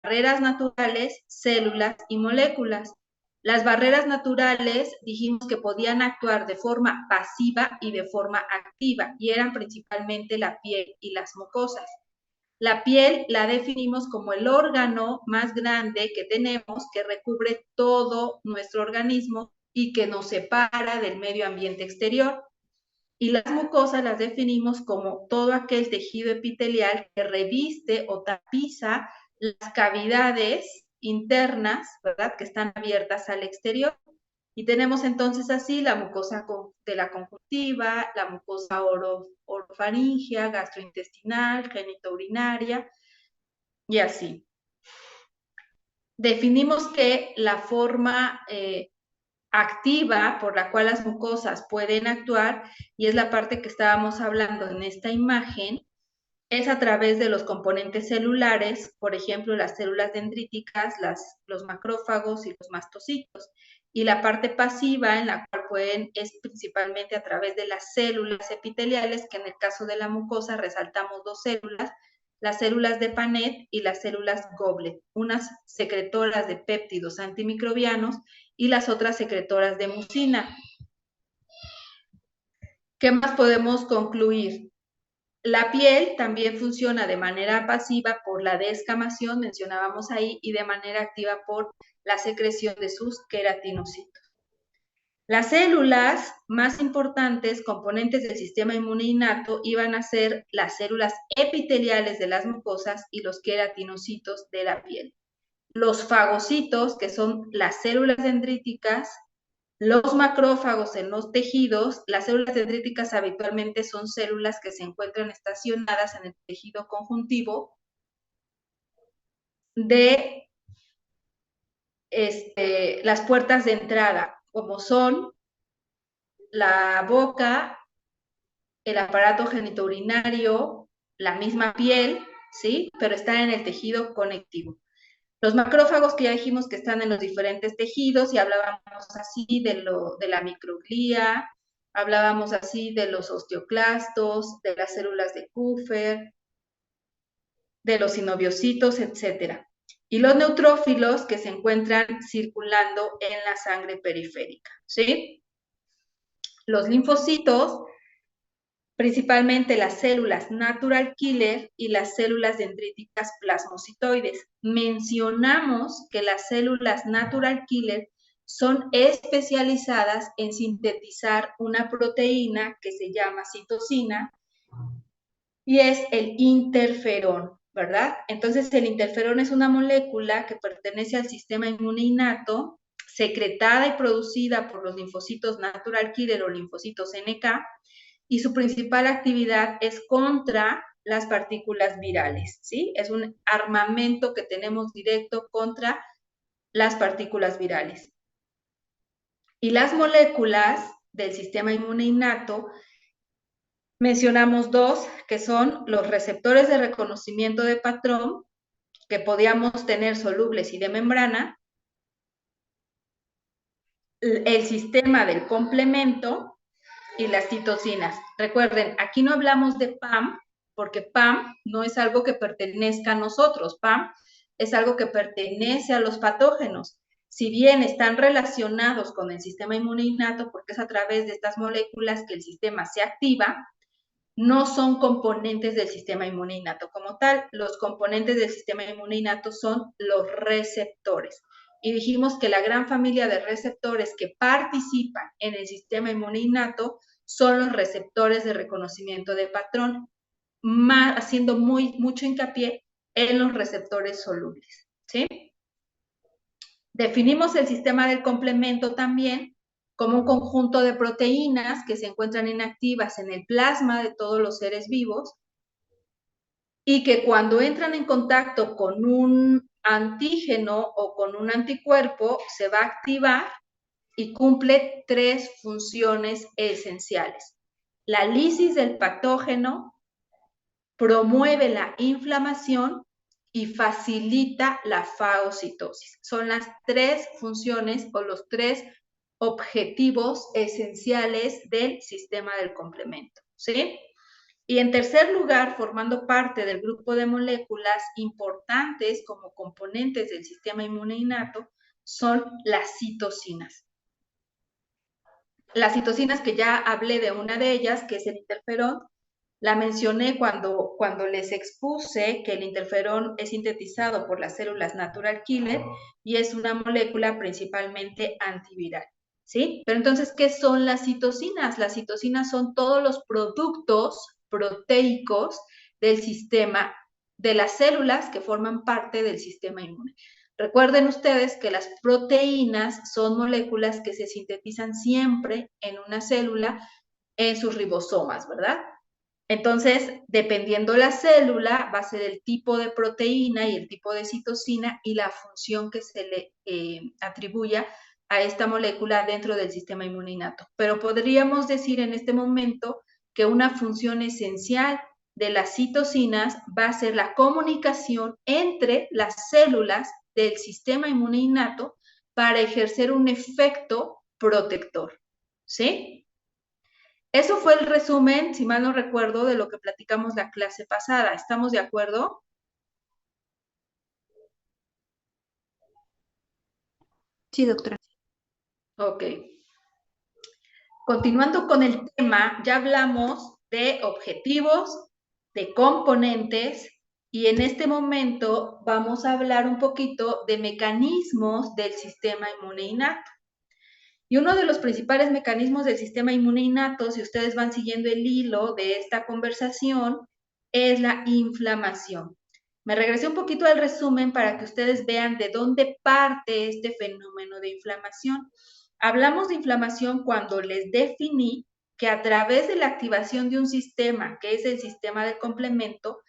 barreras naturales, células y moléculas. Las barreras naturales dijimos que podían actuar de forma pasiva y de forma activa, y eran principalmente la piel y las mucosas. La piel la definimos como el órgano más grande que tenemos, que recubre todo nuestro organismo y que nos separa del medio ambiente exterior. Y las mucosas las definimos como todo aquel tejido epitelial que reviste o tapiza las cavidades internas, ¿verdad?, que están abiertas al exterior. Y tenemos entonces así la mucosa de la conjuntiva, la mucosa orofaringea, gastrointestinal, genitourinaria y así. Definimos que la forma activa por la cual las mucosas pueden actuar, y es la parte que estábamos hablando en esta imagen, es a través de los componentes celulares, por ejemplo, las células dendríticas, los macrófagos y los mastocitos. Y la parte pasiva, en la cual es principalmente a través de las células epiteliales, que en el caso de la mucosa resaltamos dos células, las células de Panet y las células Goblet, unas secretoras de péptidos antimicrobianos y las otras secretoras de mucina. ¿Qué más podemos concluir? La piel también funciona de manera pasiva por la descamación, mencionábamos ahí, y de manera activa por la secreción de sus queratinocitos. Las células más importantes, componentes del sistema inmune innato, iban a ser las células epiteliales de las mucosas y los queratinocitos de la piel. Los fagocitos, que son las células dendríticas, los macrófagos en los tejidos. Las células dendríticas habitualmente son células que se encuentran estacionadas en el tejido conjuntivo de las puertas de entrada, como son la boca, el aparato genitourinario, la misma piel, ¿sí? Pero están en el tejido conectivo. Los macrófagos, que ya dijimos que están en los diferentes tejidos, y hablábamos así de la microglía, hablábamos así de los osteoclastos, de las células de Kupffer, de los sinoviocitos, etc. Y los neutrófilos, que se encuentran circulando en la sangre periférica, ¿sí? Los linfocitos, principalmente las células natural killer y las células dendríticas plasmocitoides. Mencionamos que las células natural killer son especializadas en sintetizar una proteína que se llama citosina, y es el interferón, ¿verdad? Entonces, el interferón es una molécula que pertenece al sistema inmune innato, secretada y producida por los linfocitos natural killer o linfocitos NK, y su principal actividad es contra las partículas virales, ¿sí? Es un armamento que tenemos directo contra las partículas virales. Y las moléculas del sistema inmune innato, mencionamos dos, que son los receptores de reconocimiento de patrón, que podíamos tener solubles y de membrana, el sistema del complemento y las citocinas. Recuerden, aquí no hablamos de PAM, porque PAM no es algo que pertenezca a nosotros. PAM es algo que pertenece a los patógenos. Si bien están relacionados con el sistema inmune innato, porque es a través de estas moléculas que el sistema se activa, no son componentes del sistema inmune innato como tal. Los componentes del sistema inmune innato son los receptores. Y dijimos que la gran familia de receptores que participan en el sistema inmune innato son los receptores de reconocimiento de patrón, haciendo mucho hincapié en los receptores solubles, ¿sí? Definimos el sistema del complemento también como un conjunto de proteínas que se encuentran inactivas en el plasma de todos los seres vivos, y que cuando entran en contacto con un antígeno o con un anticuerpo se va a activar y cumple tres funciones esenciales. La lisis del patógeno, promueve la inflamación y facilita la fagocitosis. Son las tres funciones o los tres objetivos esenciales del sistema del complemento, ¿sí? Y en tercer lugar, formando parte del grupo de moléculas importantes como componentes del sistema inmune innato, son las citocinas. Las citocinas, que ya hablé de una de ellas, que es el interferón, la mencioné cuando les expuse que el interferón es sintetizado por las células natural killer y es una molécula principalmente antiviral, ¿sí? Pero entonces, ¿qué son las citocinas? Las citocinas son todos los productos proteicos del sistema, de las células que forman parte del sistema inmune. Recuerden ustedes que las proteínas son moléculas que se sintetizan siempre en una célula en sus ribosomas, ¿verdad? Entonces, dependiendo la célula, va a ser el tipo de proteína y el tipo de citocina y la función que se le atribuya a esta molécula dentro del sistema inmune innato. Pero podríamos decir en este momento que una función esencial de las citocinas va a ser la comunicación entre las células del sistema inmune innato para ejercer un efecto protector, ¿sí? Eso fue el resumen, si mal no recuerdo, de lo que platicamos la clase pasada. ¿Estamos de acuerdo? Sí, doctora. Ok. Continuando con el tema, ya hablamos de objetivos, de componentes, y en este momento vamos a hablar un poquito de mecanismos del sistema inmune innato. Y uno de los principales mecanismos del sistema inmune innato, si ustedes van siguiendo el hilo de esta conversación, es la inflamación. Me regresé un poquito al resumen para que ustedes vean de dónde parte este fenómeno de inflamación. Hablamos de inflamación cuando les definí que a través de la activación de un sistema, que es el sistema del complemento,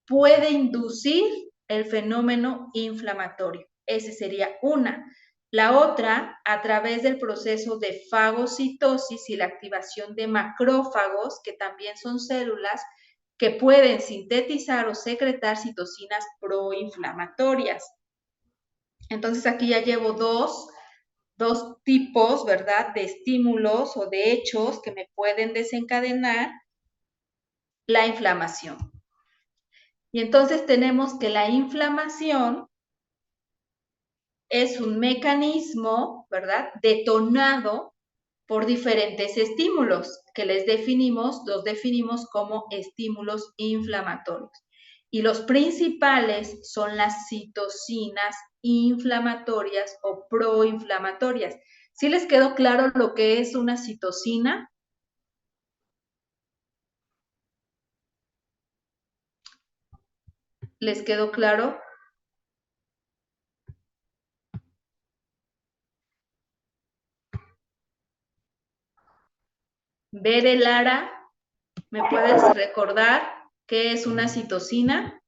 puede inducir el fenómeno inflamatorio. Ese sería una. La otra, a través del proceso de fagocitosis y la activación de macrófagos, que también son células que pueden sintetizar o secretar citocinas proinflamatorias. Entonces aquí ya llevo dos tipos, ¿verdad?, de estímulos o de hechos que me pueden desencadenar la inflamación. Y entonces tenemos que la inflamación es un mecanismo, ¿verdad?, detonado por diferentes estímulos que los definimos como estímulos inflamatorios. Y los principales son las citocinas inflamatorias o proinflamatorias. ¿Sí les quedó claro lo que es una citocina? ¿Les quedó claro? Bere Lara, ¿me puedes recordar qué es una citocina?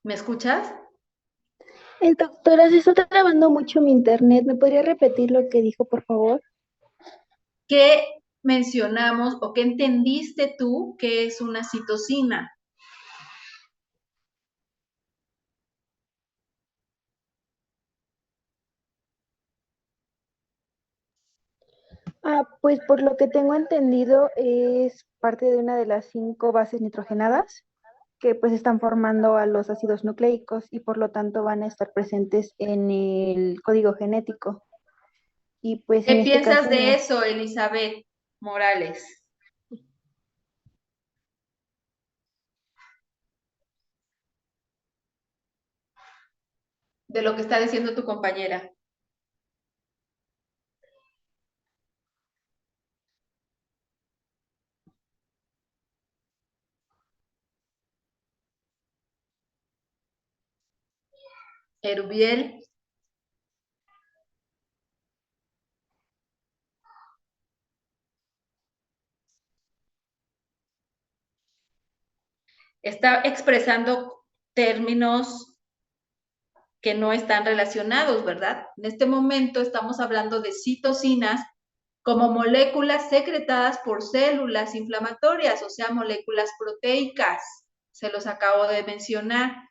¿Me escuchas? Doctora, se está trabando mucho mi internet. ¿Me podría repetir lo que dijo, por favor? ¿Qué mencionamos o qué entendiste tú que es una citocina? Pues por lo que tengo entendido es parte de una de las 5 bases nitrogenadas que pues están formando a los ácidos nucleicos y por lo tanto van a estar presentes en el código genético. Y pues ¿Qué en este piensas caso de eso, Elizabeth Morales? De lo que está diciendo tu compañera. Erubiel está expresando términos que no están relacionados, ¿verdad? En este momento estamos hablando de citocinas como moléculas secretadas por células inflamatorias, o sea, moléculas proteicas. Se los acabo de mencionar.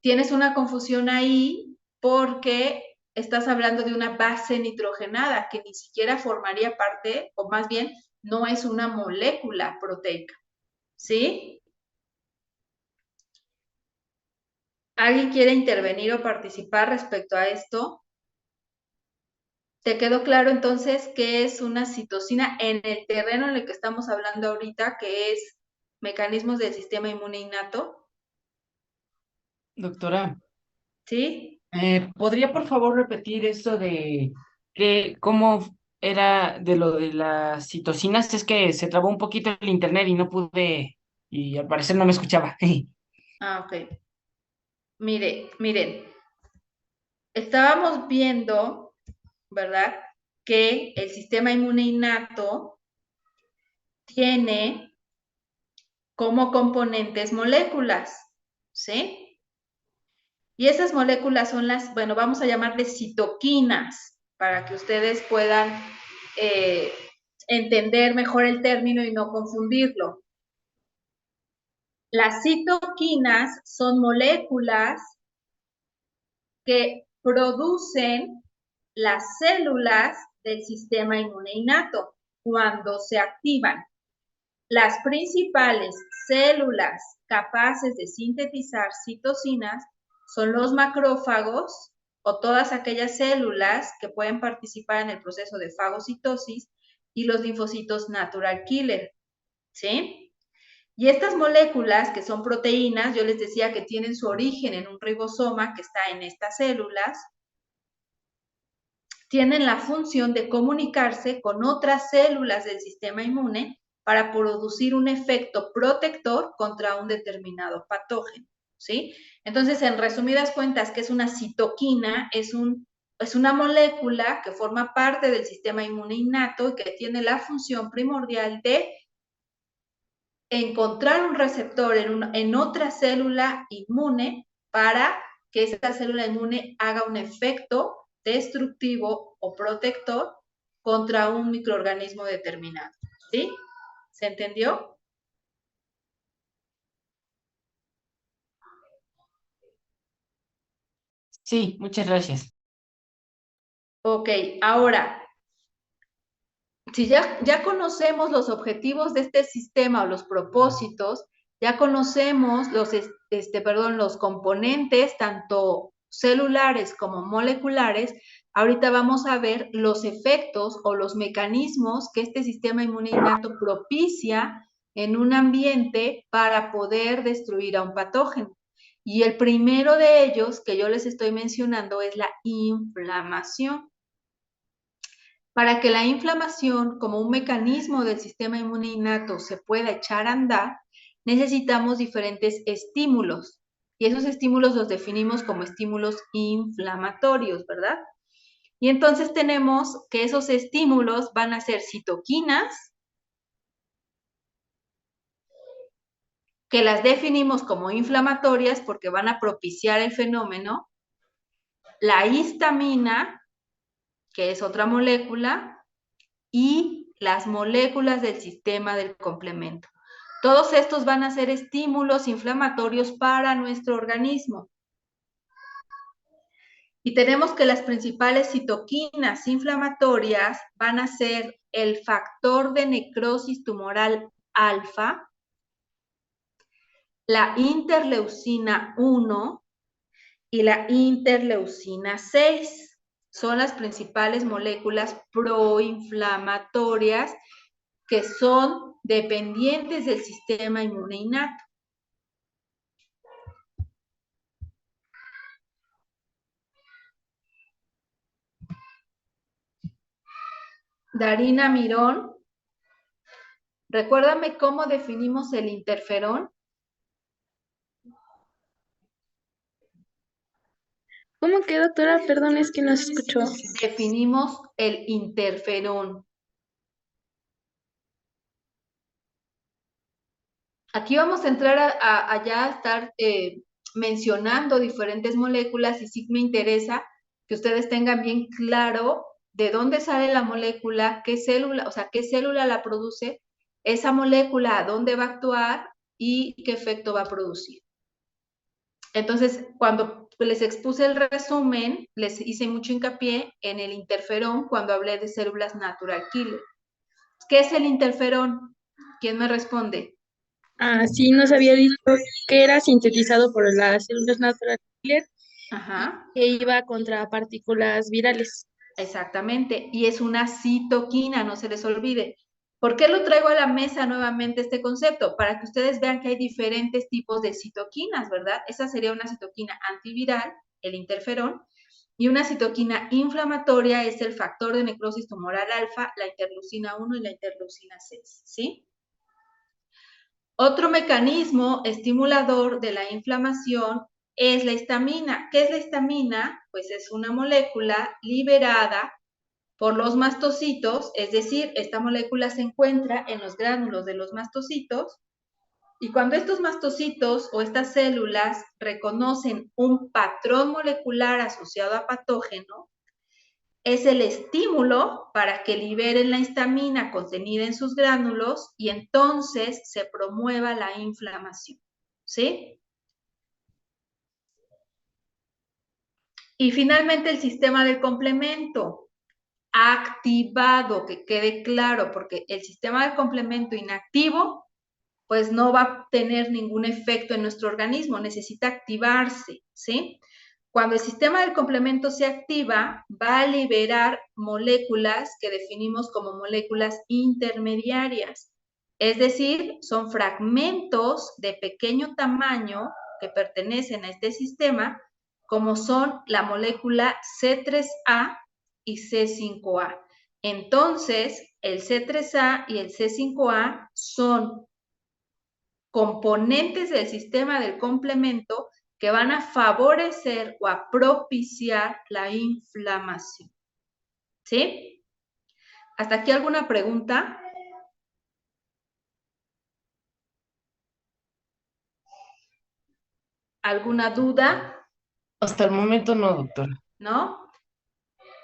Tienes una confusión ahí porque estás hablando de una base nitrogenada que ni siquiera formaría parte, o más bien, no es una molécula proteica, ¿sí? ¿Alguien quiere intervenir o participar respecto a esto? ¿Te quedó claro entonces qué es una citosina en el terreno en el que estamos hablando ahorita, que es mecanismos del sistema inmune innato? Doctora, ¿Sí? ¿podría por favor repetir esto de cómo era de lo de las citocinas? Es que se trabó un poquito el internet y no pude, y al parecer no me escuchaba. Ah, ok. Miren, estábamos viendo, ¿verdad? Que el sistema inmune innato tiene como componentes moléculas, ¿sí? Y esas moléculas son las, bueno, vamos a llamarles citoquinas, para que ustedes puedan entender mejor el término y no confundirlo. Las citoquinas son moléculas que producen las células del sistema inmune innato cuando se activan. Las principales células capaces de sintetizar citocinas son los macrófagos o todas aquellas células que pueden participar en el proceso de fagocitosis y los linfocitos natural killer, ¿sí? Y estas moléculas, que son proteínas, yo les decía que tienen su origen en un ribosoma que está en estas células, tienen la función de comunicarse con otras células del sistema inmune para producir un efecto protector contra un determinado patógeno, ¿sí? Entonces, en resumidas cuentas, ¿qué es una citoquina? Es una molécula que forma parte del sistema inmune innato y que tiene la función primordial de encontrar un receptor en otra célula inmune para que esa célula inmune haga un efecto destructivo o protector contra un microorganismo determinado. ¿Sí? ¿Se entendió? Sí, muchas gracias. Ok, ahora, si ya conocemos los objetivos de este sistema o los propósitos, ya conocemos los componentes, tanto celulares como moleculares, ahorita vamos a ver los efectos o los mecanismos que este sistema inmune innato propicia en un ambiente para poder destruir a un patógeno. Y el primero de ellos que yo les estoy mencionando es la inflamación. Para que la inflamación, como un mecanismo del sistema inmune innato, se pueda echar a andar, necesitamos diferentes estímulos. Y esos estímulos los definimos como estímulos inflamatorios, ¿verdad? Y entonces tenemos que esos estímulos van a ser citoquinas, que las definimos como inflamatorias porque van a propiciar el fenómeno, la histamina, que es otra molécula, y las moléculas del sistema del complemento. Todos estos van a ser estímulos inflamatorios para nuestro organismo. Y tenemos que las principales citoquinas inflamatorias van a ser el factor de necrosis tumoral alfa, la interleucina 1 y la interleucina 6. Son las principales moléculas proinflamatorias que son dependientes del sistema inmune innato. Darina Mirón, recuérdame cómo definimos el interferón. ¿Cómo que, doctora? Perdón, es que no se escuchó. Definimos el interferón. Aquí vamos a entrar a estar mencionando diferentes moléculas y sí me interesa que ustedes tengan bien claro de dónde sale la molécula, qué célula, o sea, qué célula la produce, esa molécula, a dónde va a actuar y qué efecto va a producir. Entonces, cuando les expuse el resumen, les hice mucho hincapié en el interferón cuando hablé de células natural killer. ¿Qué es el interferón? ¿Quién me responde? Ah, sí, nos había dicho que era sintetizado por las células natural killer Ajá, que iba contra partículas virales. exactamente. Y es una citoquina, no se les olvide. ¿Por qué lo traigo a la mesa nuevamente este concepto? Para que ustedes vean que hay diferentes tipos de citoquinas, ¿verdad? Esa sería una citoquina antiviral, el interferón, y una citoquina inflamatoria es el factor de necrosis tumoral alfa, la interleucina 1 y la interleucina 6, ¿sí? Otro mecanismo estimulador de la inflamación es la histamina. ¿Qué es la histamina? Pues es una molécula liberada por los mastocitos, es decir, esta molécula se encuentra en los gránulos de los mastocitos y cuando estos mastocitos o estas células reconocen un patrón molecular asociado a patógeno, es el estímulo para que liberen la histamina contenida en sus gránulos y entonces se promueva la inflamación, ¿sí? Y finalmente el sistema de complemento activado, que quede claro, porque el sistema de complemento inactivo pues no va a tener ningún efecto en nuestro organismo, necesita activarse, ¿sí? Cuando el sistema del complemento se activa, va a liberar moléculas que definimos como moléculas intermediarias, es decir, son fragmentos de pequeño tamaño que pertenecen a este sistema, como son la molécula C3A y C5A. Entonces, el C3A y el C5A son componentes del sistema del complemento que van a favorecer o a propiciar la inflamación. ¿Sí? ¿Hasta aquí alguna pregunta? ¿Alguna duda? Hasta el momento no, doctora. ¿No?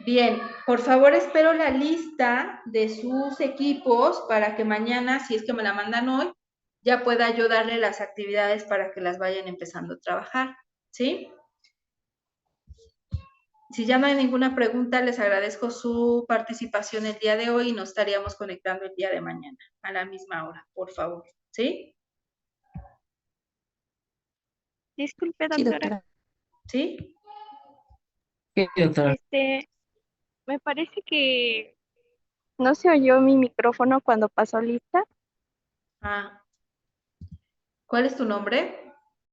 Bien, por favor espero la lista de sus equipos para que mañana, si es que me la mandan hoy, ya pueda yo darle las actividades para que las vayan empezando a trabajar. ¿Sí? Si ya no hay ninguna pregunta, les agradezco su participación el día de hoy y nos estaríamos conectando el día de mañana a la misma hora, por favor. ¿Sí? Disculpe, Sí, doctora. doctora. ¿Sí? Sí, doctora. Me parece que no se oyó mi micrófono cuando pasó lista. Ah, ¿cuál es tu nombre?